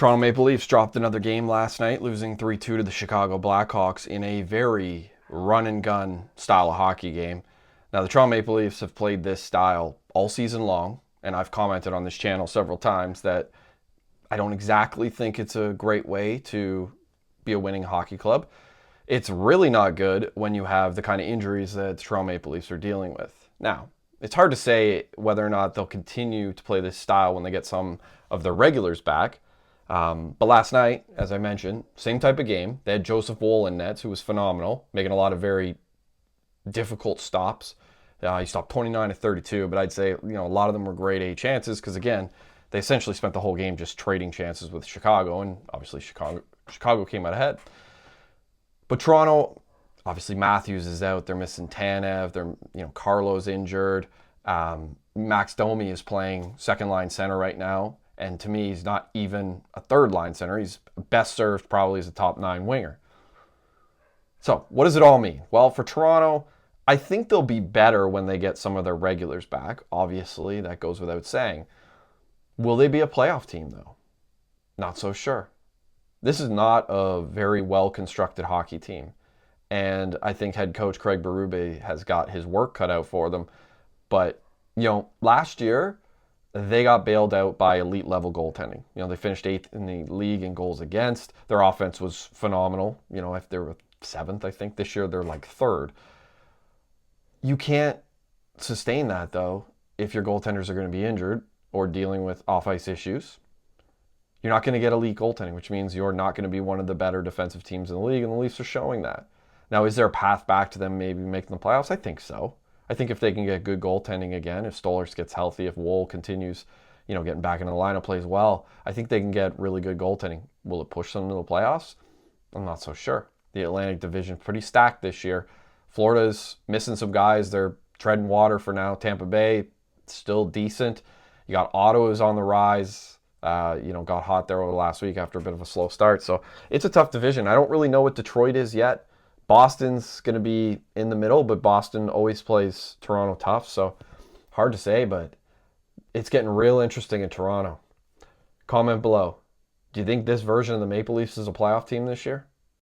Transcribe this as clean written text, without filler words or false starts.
Toronto Maple Leafs dropped another game last night, losing 3-2 to the Chicago Blackhawks in a very run and gun style of hockey game. Now, the Toronto Maple Leafs have played this style all season long, and I've commented on this channel several times that I don't exactly think it's a great way to be a winning hockey club. It's really not good when you have the kind of injuries that the Toronto Maple Leafs are dealing with. Now, it's hard to say whether or not they'll continue to play this style when they get some of their regulars back. But last night, as I mentioned, same type of game. They had Joseph Woll in nets, who was phenomenal, making a lot of very difficult stops. He stopped 29 to 32, but I'd say a lot of them were grade A chances because, again, they essentially spent the whole game just trading chances with Chicago, and obviously Chicago came out ahead. But Toronto, obviously Matthews is out. They're missing Tanev. Carlo's injured. Max Domi is playing second line center right now. And to me, he's not even a third line center. He's best served probably as a top 9 winger. So what does it all mean? Well, for Toronto, I think they'll be better when they get some of their regulars back. Obviously, that goes without saying. Will they be a playoff team, though? Not so sure. This is not a very well-constructed hockey team. And I think head coach Craig Berube has got his work cut out for them. But, last year, they got bailed out by elite level goaltending. They finished 8th in the league in goals against. Their offense was phenomenal. If they were 7th, I think this year they're like 3rd. You can't sustain that though if your goaltenders are going to be injured or dealing with off-ice issues. You're not going to get elite goaltending, which means you're not going to be one of the better defensive teams in the league, and the Leafs are showing that. Now, is there a path back to them maybe making the playoffs? I think so. I think if they can get good goaltending again, if Stolarz gets healthy, if Woll continues, getting back into the lineup, plays well, I think they can get really good goaltending. Will it push them to the playoffs? I'm not so sure. The Atlantic Division pretty stacked this year. Florida's missing some guys. They're treading water for now. Tampa Bay, still decent. You got Ottawa's on the rise. Got hot there over the last week after a bit of a slow start. So it's a tough division. I don't really know what Detroit is yet. Boston's going to be in the middle, but Boston always plays Toronto tough, so hard to say, but it's getting real interesting in Toronto. Comment below. Do you think this version of the Maple Leafs is a playoff team this year?